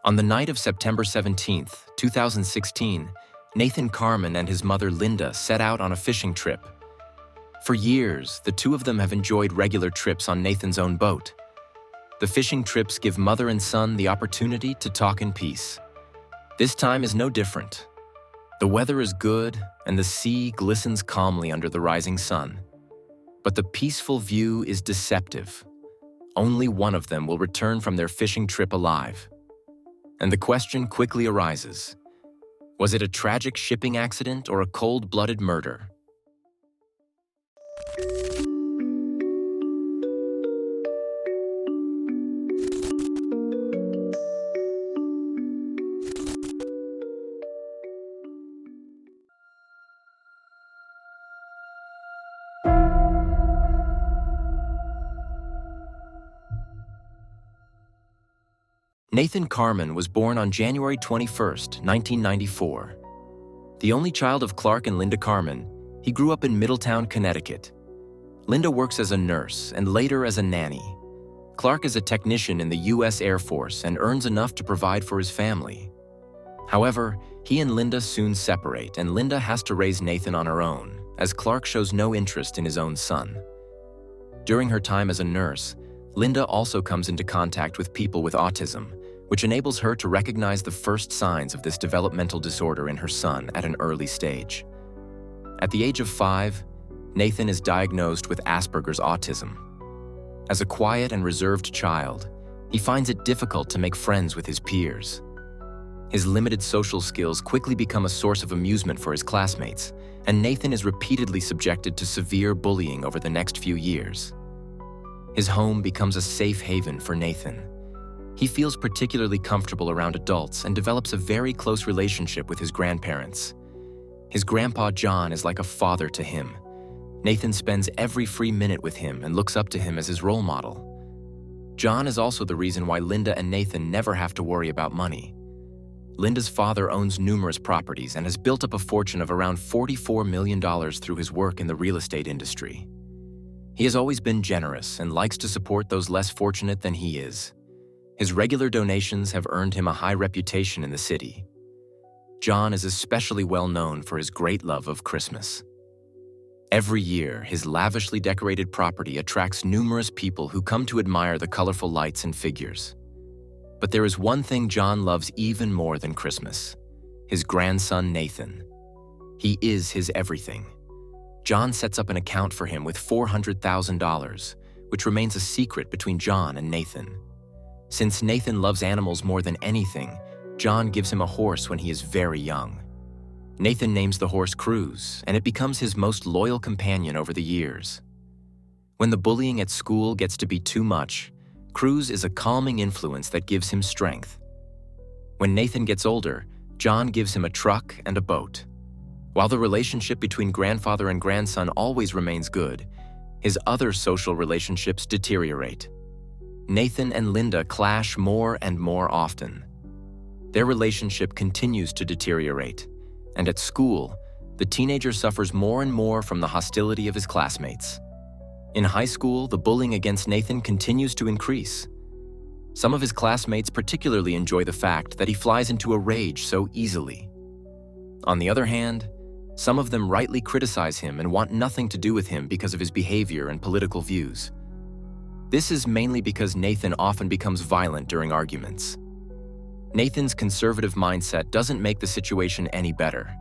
On the night of September 17, 2016, Nathan Carman and his mother Linda set out on a fishing trip. For years, the two of them have enjoyed regular trips on Nathan's own boat. The fishing trips give mother and son the opportunity to talk in peace. This time is no different. The weather is good, and the sea glistens calmly under the rising sun. But the peaceful view is deceptive. Only one of them will return from their fishing trip alive. And the question quickly arises: was it a tragic shipping accident or a cold-blooded murder? Nathan Carman was born on January 21, 1994. The only child of Clark and Linda Carman, he grew up in Middletown, Connecticut. Linda works as a nurse and later as a nanny. Clark is a technician in the U.S. Air Force and earns enough to provide for his family. However, he and Linda soon separate, and Linda has to raise Nathan on her own, as Clark shows no interest in his own son. During her time as a nurse, Linda also comes into contact with people with autism, which enables her to recognize the first signs of this developmental disorder in her son at an early stage. At the age of 5, Nathan is diagnosed with Asperger's autism. As a quiet and reserved child, he finds it difficult to make friends with his peers. His limited social skills quickly become a source of amusement for his classmates, and Nathan is repeatedly subjected to severe bullying over the next few years. His home becomes a safe haven for Nathan. He feels particularly comfortable around adults and develops a very close relationship with his grandparents. His grandpa John is like a father to him. Nathan spends every free minute with him and looks up to him as his role model. John is also the reason why Linda and Nathan never have to worry about money. Linda's father owns numerous properties and has built up a fortune of around $44 million through his work in the real estate industry. He has always been generous and likes to support those less fortunate than he is. His regular donations have earned him a high reputation in the city. John is especially well known for his great love of Christmas. Every year, his lavishly decorated property attracts numerous people who come to admire the colorful lights and figures. But there is one thing John loves even more than Christmas: his grandson Nathan. He is his everything. John sets up an account for him with $400,000, which remains a secret between John and Nathan. Since Nathan loves animals more than anything, John gives him a horse when he is very young. Nathan names the horse Cruz, and it becomes his most loyal companion over the years. When the bullying at school gets to be too much, Cruz is a calming influence that gives him strength. When Nathan gets older, John gives him a truck and a boat. While the relationship between grandfather and grandson always remains good, his other social relationships deteriorate. Nathan and Linda clash more and more often. Their relationship continues to deteriorate, and at school, the teenager suffers more and more from the hostility of his classmates. In high school, the bullying against Nathan continues to increase. Some of his classmates particularly enjoy the fact that he flies into a rage so easily. On the other hand, some of them rightly criticize him and want nothing to do with him because of his behavior and political views. This is mainly because Nathan often becomes violent during arguments. Nathan's conservative mindset doesn't make the situation any better.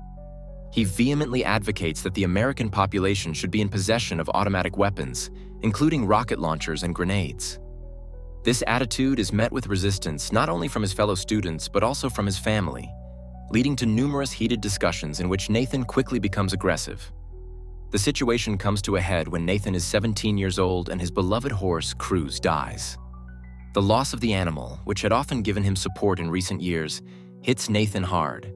He vehemently advocates that the American population should be in possession of automatic weapons, including rocket launchers and grenades. This attitude is met with resistance not only from his fellow students but also from his family, leading to numerous heated discussions in which Nathan quickly becomes aggressive. The situation comes to a head when Nathan is 17 years old and his beloved horse, Cruz, dies. The loss of the animal, which had often given him support in recent years, hits Nathan hard.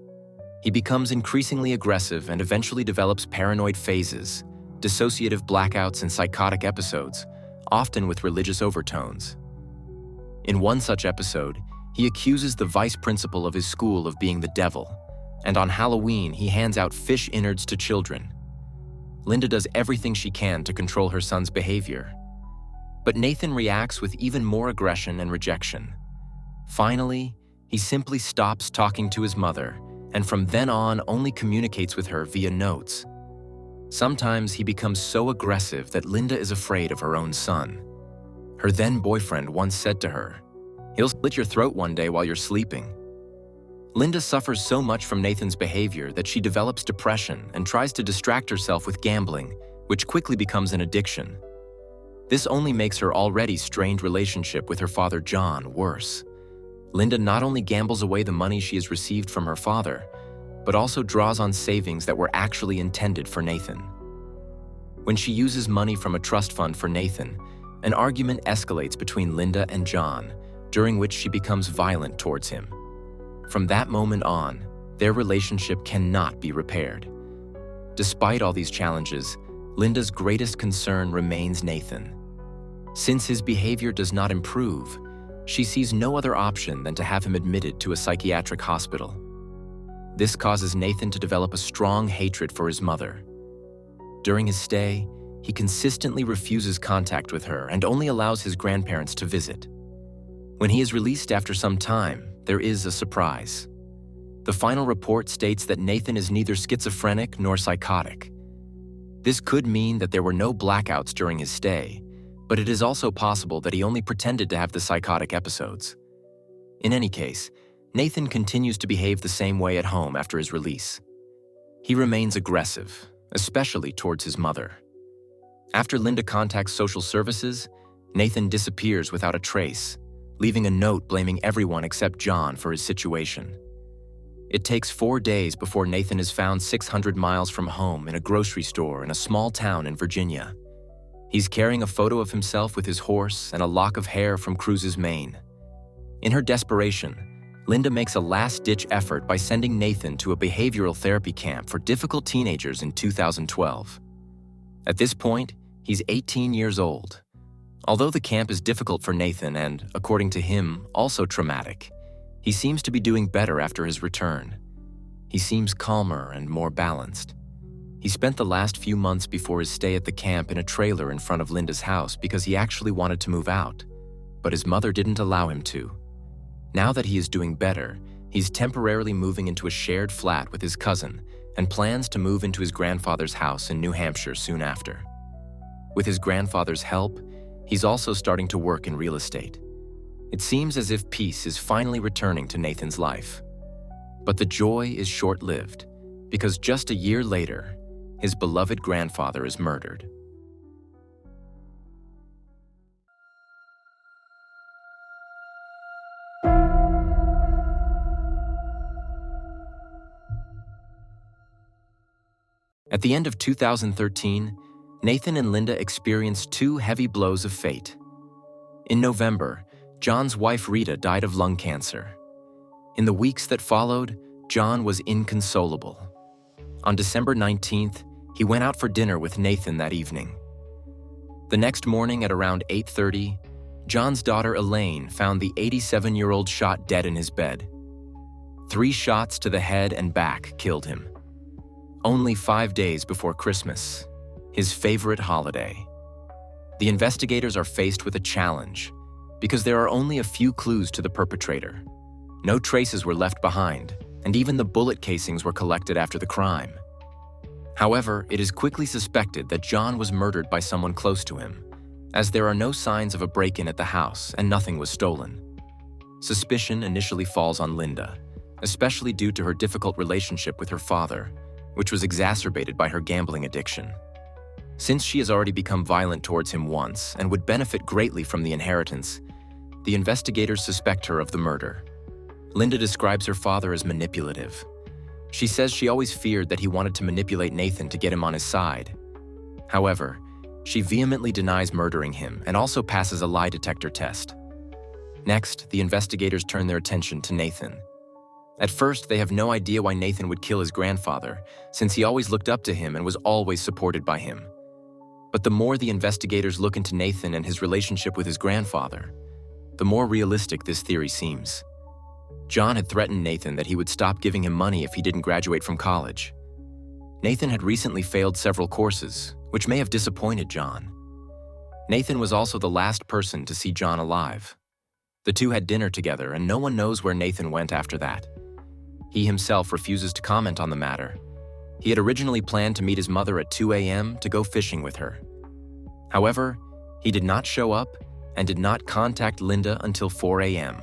He becomes increasingly aggressive and eventually develops paranoid phases, dissociative blackouts, and psychotic episodes, often with religious overtones. In one such episode, he accuses the vice principal of his school of being the devil, and on Halloween he hands out fish innards to children. Linda does everything she can to control her son's behavior. But Nathan reacts with even more aggression and rejection. Finally, He simply stops talking to his mother, and from then on only communicates with her via notes. Sometimes he becomes so aggressive that Linda is afraid of her own son. Her then-boyfriend once said to her, "He'll slit your throat one day while you're sleeping." Linda suffers so much from Nathan's behavior that she develops depression and tries to distract herself with gambling, which quickly becomes an addiction. This only makes her already strained relationship with her father John worse. Linda not only gambles away the money she has received from her father, but also draws on savings that were actually intended for Nathan. When she uses money from a trust fund for Nathan, an argument escalates between Linda and John, during which she becomes violent towards him. From that moment on, their relationship cannot be repaired. Despite all these challenges, Linda's greatest concern remains Nathan. Since his behavior does not improve, she sees no other option than to have him admitted to a psychiatric hospital. This causes Nathan to develop a strong hatred for his mother. During his stay, he consistently refuses contact with her and only allows his grandparents to visit. When he is released after some time, there is a surprise. The final report states that Nathan is neither schizophrenic nor psychotic. This could mean that there were no blackouts during his stay, but it is also possible that he only pretended to have the psychotic episodes. In any case, Nathan continues to behave the same way at home after his release. He remains aggressive, especially towards his mother. After Linda contacts social services, Nathan disappears without a trace, leaving a note blaming everyone except John for his situation. It takes 4 days before Nathan is found 600 miles from home in a grocery store in a small town in Virginia. He's carrying a photo of himself with his horse and a lock of hair from Cruz's mane. In her desperation, Linda makes a last-ditch effort by sending Nathan to a behavioral therapy camp for difficult teenagers in 2012. At this point, he's 18 years old. Although the camp is difficult for Nathan and, according to him, also traumatic, he seems to be doing better after his return. He seems calmer and more balanced. He spent the last few months before his stay at the camp in a trailer in front of Linda's house because he actually wanted to move out, but his mother didn't allow him to. Now that he is doing better, he's temporarily moving into a shared flat with his cousin and plans to move into his grandfather's house in New Hampshire soon after. With his grandfather's help, he's also starting to work in real estate. It seems as if peace is finally returning to Nathan's life. But the joy is short-lived, because just a year later, his beloved grandfather is murdered. At the end of 2013, Nathan and Linda experienced 2 heavy blows of fate. In November, John's wife Rita died of lung cancer. In the weeks that followed, John was inconsolable. On December 19th, he went out for dinner with Nathan that evening. The next morning at around 8:30, John's daughter Elaine found the 87-year-old shot dead in his bed. 3 shots to the head and back killed him. Only 5 days before Christmas, his favorite holiday. The investigators are faced with a challenge because there are only a few clues to the perpetrator. No traces were left behind, and even the bullet casings were collected after the crime. However, it is quickly suspected that John was murdered by someone close to him, as there are no signs of a break-in at the house and nothing was stolen. Suspicion initially falls on Linda, especially due to her difficult relationship with her father, which was exacerbated by her gambling addiction. Since she has already become violent towards him once and would benefit greatly from the inheritance, the investigators suspect her of the murder. Linda describes her father as manipulative. She says she always feared that he wanted to manipulate Nathan to get him on his side. However, she vehemently denies murdering him and also passes a lie detector test. Next, the investigators turn their attention to Nathan. At first, they have no idea why Nathan would kill his grandfather, since he always looked up to him and was always supported by him. But the more the investigators look into Nathan and his relationship with his grandfather, the more realistic this theory seems. John had threatened Nathan that he would stop giving him money if he didn't graduate from college. Nathan had recently failed several courses, which may have disappointed John. Nathan was also the last person to see John alive. The two had dinner together, and no one knows where Nathan went after that. He himself refuses to comment on the matter. He had originally planned to meet his mother at 2 a.m. to go fishing with her. However, he did not show up and did not contact Linda until 4 a.m.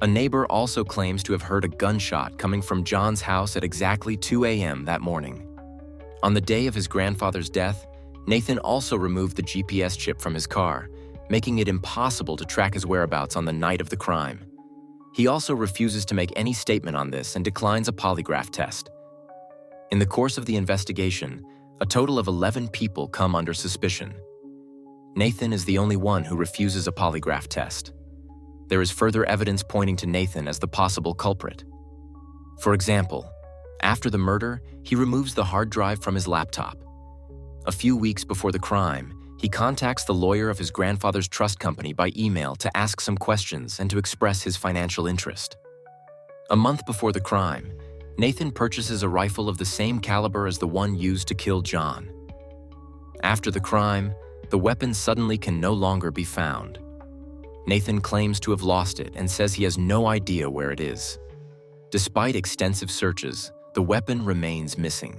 A neighbor also claims to have heard a gunshot coming from John's house at exactly 2 a.m. that morning. On the day of his grandfather's death, Nathan also removed the GPS chip from his car, making it impossible to track his whereabouts on the night of the crime. He also refuses to make any statement on this and declines a polygraph test. In the course of the investigation, a total of 11 people come under suspicion. Nathan is the only one who refuses a polygraph test. There is further evidence pointing to Nathan as the possible culprit. For example, after the murder, he removes the hard drive from his laptop. A few weeks before the crime, he contacts the lawyer of his grandfather's trust company by email to ask some questions and to express his financial interest. A month before the crime, Nathan purchases a rifle of the same caliber as the one used to kill John. After the crime, the weapon suddenly can no longer be found. Nathan claims to have lost it and says he has no idea where it is. Despite extensive searches, the weapon remains missing.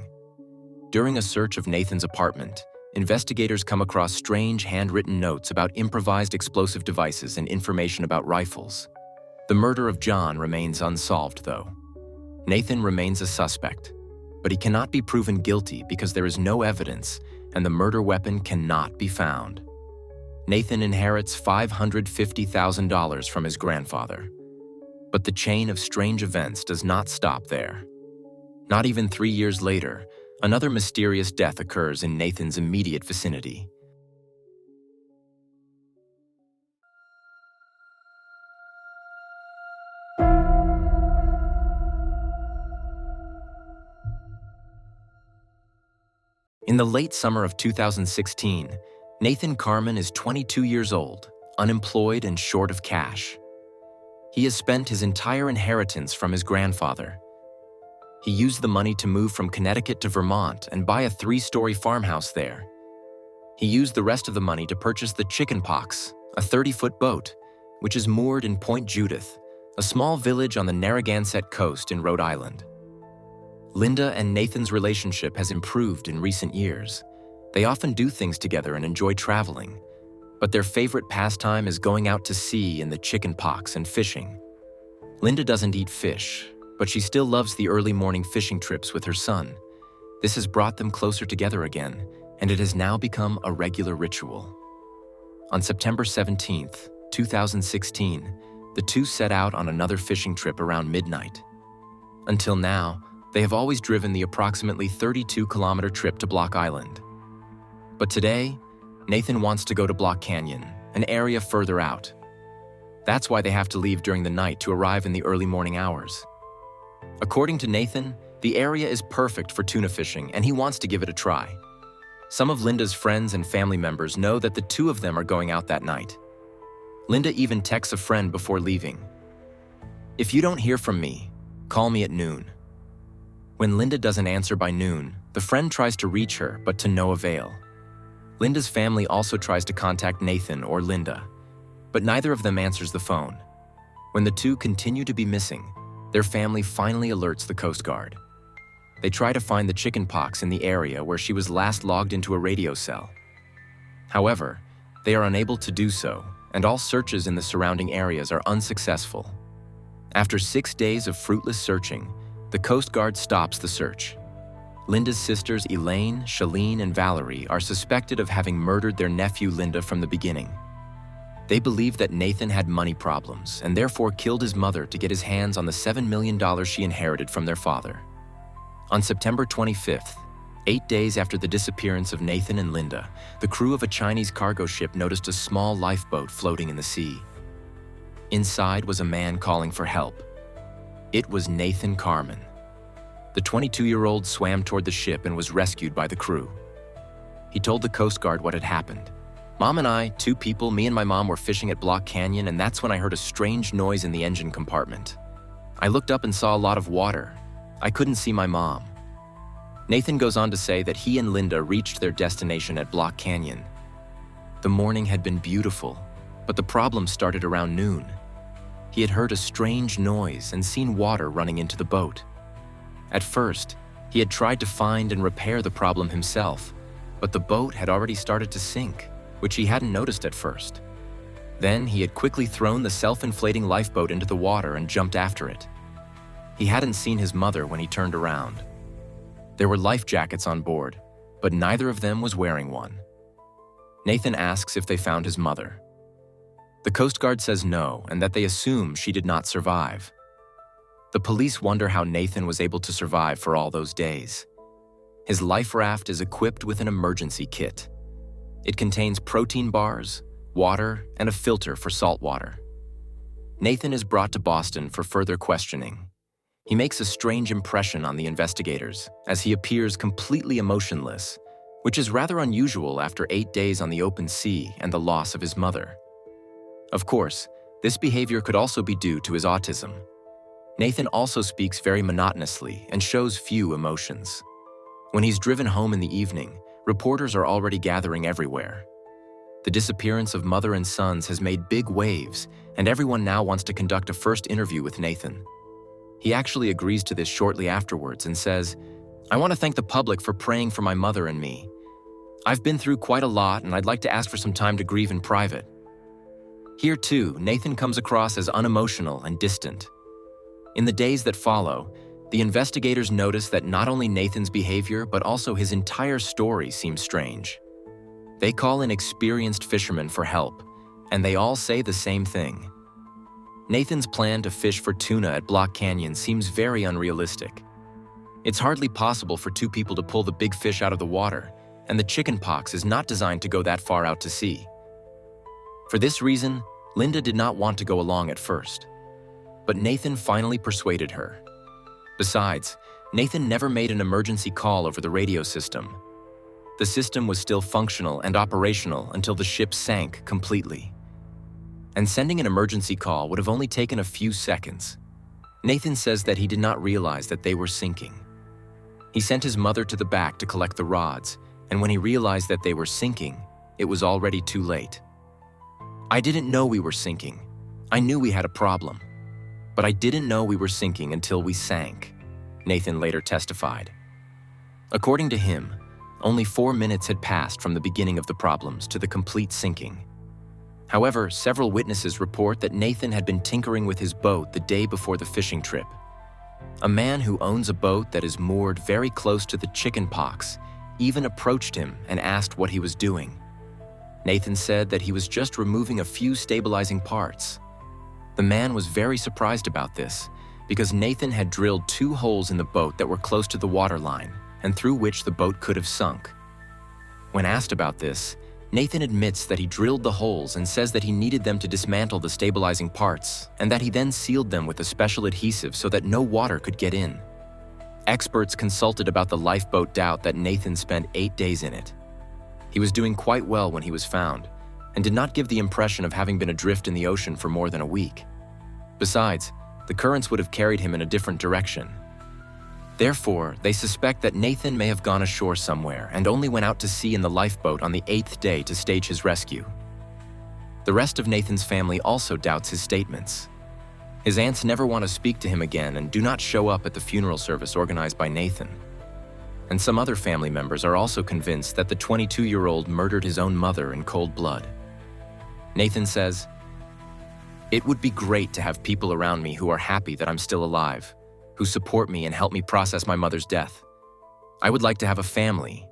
During a search of Nathan's apartment, investigators come across strange handwritten notes about improvised explosive devices and information about rifles. The murder of John remains unsolved, though. Nathan remains a suspect, but he cannot be proven guilty because there is no evidence and the murder weapon cannot be found. Nathan inherits $550,000 from his grandfather. But the chain of strange events does not stop there. Not even 3 years later, another mysterious death occurs in Nathan's immediate vicinity. In the late summer of 2016, Nathan Carman is 22 years old, unemployed and short of cash. He has spent his entire inheritance from his grandfather. He used the money to move from Connecticut to Vermont and buy a 3-story farmhouse there. He used the rest of the money to purchase the Chicken Pox, a 30-foot boat, which is moored in Point Judith, a small village on the Narragansett coast in Rhode Island. Linda and Nathan's relationship has improved in recent years. They often do things together and enjoy traveling, but their favorite pastime is going out to sea in the Chicken Pox and fishing. Linda doesn't eat fish, but she still loves the early morning fishing trips with her son. This has brought them closer together again, and it has now become a regular ritual. On September 17th, 2016, the two set out on another fishing trip around midnight. Until now, they have always driven the approximately 32-kilometer trip to Block Island. But today, Nathan wants to go to Block Canyon, an area further out. That's why they have to leave during the night to arrive in the early morning hours. According to Nathan, the area is perfect for tuna fishing and he wants to give it a try. Some of Linda's friends and family members know that the two of them are going out that night. Linda even texts a friend before leaving. "If you don't hear from me, call me at noon." When Linda doesn't answer by noon, the friend tries to reach her, but to no avail. Linda's family also tries to contact Nathan or Linda, but neither of them answers the phone. When the two continue to be missing, their family finally alerts the Coast Guard. They try to find the Chicken Pox in the area where she was last logged into a radio cell. However, they are unable to do so, and all searches in the surrounding areas are unsuccessful. After 6 days of fruitless searching, the Coast Guard stops the search. Linda's sisters Elaine, Shalene, and Valerie are suspected of having murdered their nephew Linda from the beginning. They believe that Nathan had money problems and therefore killed his mother to get his hands on the $7 million she inherited from their father. On September 25th, 8 days after the disappearance of Nathan and Linda, the crew of a Chinese cargo ship noticed a small lifeboat floating in the sea. Inside was a man calling for help. It was Nathan Carman. The 22-year-old swam toward the ship and was rescued by the crew. He told the Coast Guard what had happened. "Mom and I, 2 people, me and my mom, were fishing at Block Canyon, and that's when I heard a strange noise in the engine compartment. I looked up and saw a lot of water. I couldn't see my mom." Nathan goes on to say that he and Linda reached their destination at Block Canyon. The morning had been beautiful. But the problem started around noon. He had heard a strange noise and seen water running into the boat. At first, he had tried to find and repair the problem himself, but the boat had already started to sink, which he hadn't noticed at first. Then he had quickly thrown the self-inflating lifeboat into the water and jumped after it. He hadn't seen his mother when he turned around. There were life jackets on board, but neither of them was wearing one. Nathan asks if they found his mother. The Coast Guard says no, and that they assume she did not survive. The police wonder how Nathan was able to survive for all those days. His life raft is equipped with an emergency kit. It contains protein bars, water, and a filter for salt water. Nathan is brought to Boston for further questioning. He makes a strange impression on the investigators, as he appears completely emotionless, which is rather unusual after 8 days on the open sea and the loss of his mother. Of course, this behavior could also be due to his autism. Nathan also speaks very monotonously and shows few emotions. When he's driven home in the evening, reporters are already gathering everywhere. The disappearance of mother and sons has made big waves, and everyone now wants to conduct a first interview with Nathan. He actually agrees to this shortly afterwards and says, "I want to thank the public for praying for my mother and me. I've been through quite a lot, and I'd like to ask for some time to grieve in private." Here too, Nathan comes across as unemotional and distant. In the days that follow, the investigators notice that not only Nathan's behavior, but also his entire story seems strange. They call in experienced fishermen for help, and they all say the same thing. Nathan's plan to fish for tuna at Block Canyon seems very unrealistic. It's hardly possible for two people to pull the big fish out of the water, and the chicken pox is not designed to go that far out to sea. For this reason, Linda did not want to go along at first. But Nathan finally persuaded her. Besides, Nathan never made an emergency call over the radio system. The system was still functional and operational until the ship sank completely. And sending an emergency call would have only taken a few seconds. Nathan says that he did not realize that they were sinking. He sent his mother to the back to collect the rods, and when he realized that they were sinking, it was already too late. "I didn't know we were sinking. I knew we had a problem. But I didn't know we were sinking until we sank," Nathan later testified. According to him, only 4 minutes had passed from the beginning of the problems to the complete sinking. However, several witnesses report that Nathan had been tinkering with his boat the day before the fishing trip. A man who owns a boat that is moored very close to the chicken pox even approached him and asked what he was doing. Nathan said that he was just removing a few stabilizing parts. The man was very surprised about this because Nathan had drilled 2 holes in the boat that were close to the waterline and through which the boat could have sunk. When asked about this, Nathan admits that he drilled the holes and says that he needed them to dismantle the stabilizing parts and that he then sealed them with a special adhesive so that no water could get in. Experts consulted about the lifeboat doubt that Nathan spent 8 days in it. He was doing quite well when he was found and did not give the impression of having been adrift in the ocean for more than a week. Besides, the currents would have carried him in a different direction. Therefore, they suspect that Nathan may have gone ashore somewhere and only went out to sea in the lifeboat on the 8th day to stage his rescue. The rest of Nathan's family also doubts his statements. His aunts never want to speak to him again and do not show up at the funeral service organized by Nathan. And some other family members are also convinced that the 22-year-old murdered his own mother in cold blood. Nathan says, "It would be great to have people around me who are happy that I'm still alive, who support me and help me process my mother's death. I would like to have a family.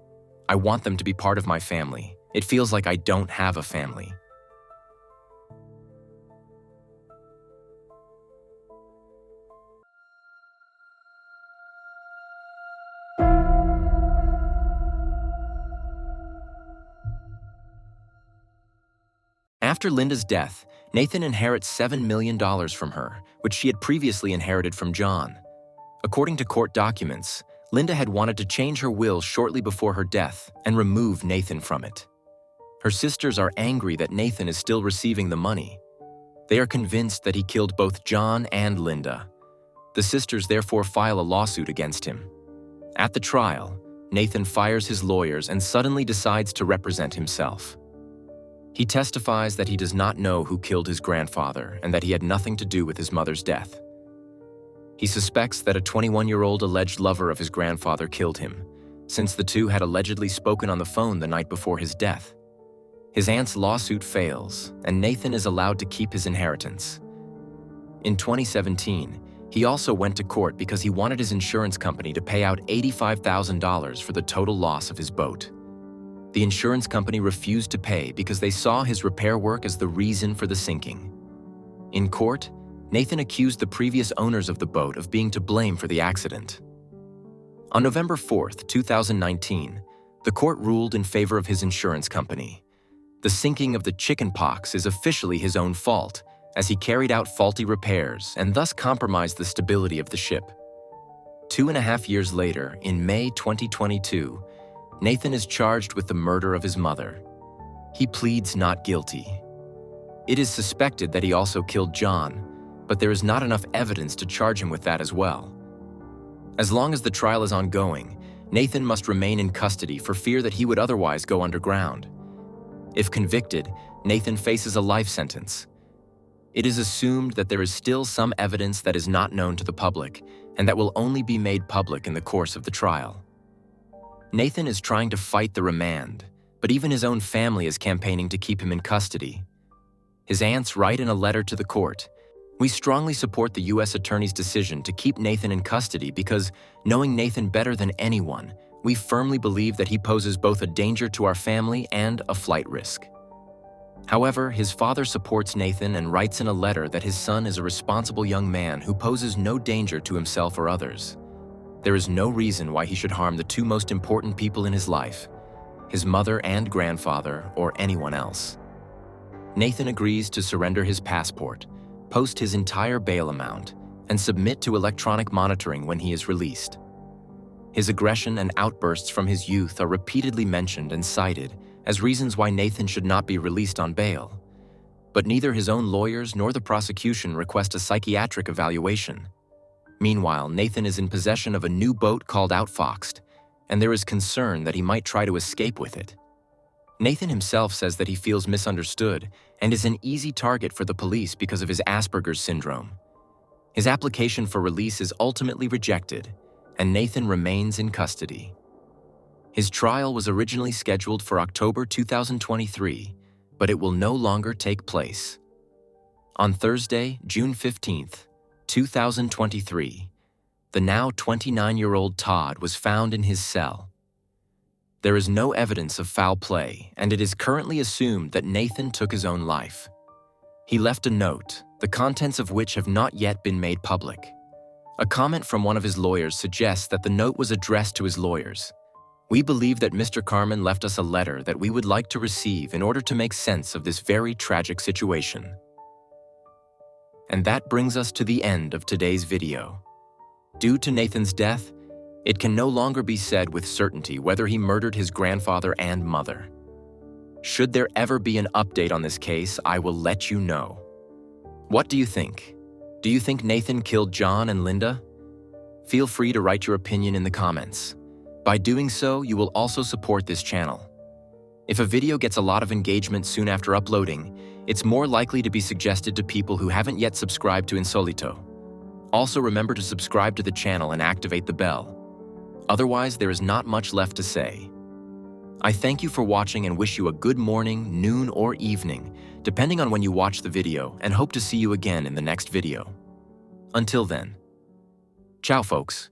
I want them to be part of my family. It feels like I don't have a family." After Linda's death, Nathan inherits $7 million from her, which she had previously inherited from John. According to court documents, Linda had wanted to change her will shortly before her death and remove Nathan from it. Her sisters are angry that Nathan is still receiving the money. They are convinced that he killed both John and Linda. The sisters therefore file a lawsuit against him. At the trial, Nathan fires his lawyers and suddenly decides to represent himself. He testifies that he does not know who killed his grandfather and that he had nothing to do with his mother's death. He suspects that a 21-year-old alleged lover of his grandfather killed him, since the two had allegedly spoken on the phone the night before his death. His aunt's lawsuit fails, and Nathan is allowed to keep his inheritance. In 2017, he also went to court because he wanted his insurance company to pay out $85,000 for the total loss of his boat. The insurance company refused to pay because they saw his repair work as the reason for the sinking. In court, Nathan accused the previous owners of the boat of being to blame for the accident. On November 4, 2019, the court ruled in favor of his insurance company. The sinking of the chickenpox is officially his own fault, as he carried out faulty repairs and thus compromised the stability of the ship. 2.5 years later, in May 2022, Nathan is charged with the murder of his mother. He pleads not guilty. It is suspected that he also killed John, but there is not enough evidence to charge him with that as well. As long as the trial is ongoing, Nathan must remain in custody for fear that he would otherwise go underground. If convicted, Nathan faces a life sentence. It is assumed that there is still some evidence that is not known to the public and that will only be made public in the course of the trial. Nathan is trying to fight the remand, but even his own family is campaigning to keep him in custody. His aunts write in a letter to the court, "We strongly support the U.S. Attorney's decision to keep Nathan in custody because, knowing Nathan better than anyone, we firmly believe that he poses both a danger to our family and a flight risk." However, his father supports Nathan and writes in a letter that his son is a responsible young man who poses no danger to himself or others. There is no reason why he should harm the two most important people in his life, his mother and grandfather, or anyone else. Nathan agrees to surrender his passport, post his entire bail amount, and submit to electronic monitoring when he is released. His aggression and outbursts from his youth are repeatedly mentioned and cited as reasons why Nathan should not be released on bail. But neither his own lawyers nor the prosecution request a psychiatric evaluation. Meanwhile, Nathan is in possession of a new boat called Outfoxed, and there is concern that he might try to escape with it. Nathan himself says that he feels misunderstood and is an easy target for the police because of his Asperger's syndrome. His application for release is ultimately rejected, and Nathan remains in custody. His trial was originally scheduled for October 2023, but it will no longer take place. On Thursday, June 15th, 2023, the now 29-year-old Todd was found in his cell. There is no evidence of foul play, and it is currently assumed that Nathan took his own life. He left a note, the contents of which have not yet been made public. A comment from one of his lawyers suggests that the note was addressed to his lawyers. "We believe that Mr. Carman left us a letter that we would like to receive in order to make sense of this very tragic situation." And that brings us to the end of today's video. Due to Nathan's death, it can no longer be said with certainty whether he murdered his grandfather and mother. Should there ever be an update on this case, I will let you know. What do you think? Do you think Nathan killed John and Linda? Feel free to write your opinion in the comments. By doing so, you will also support this channel. If a video gets a lot of engagement soon after uploading, it's more likely to be suggested to people who haven't yet subscribed to Insolito. Also, remember to subscribe to the channel and activate the bell. Otherwise, there is not much left to say. I thank you for watching and wish you a good morning, noon, or evening, depending on when you watch the video, and hope to see you again in the next video. Until then, ciao folks.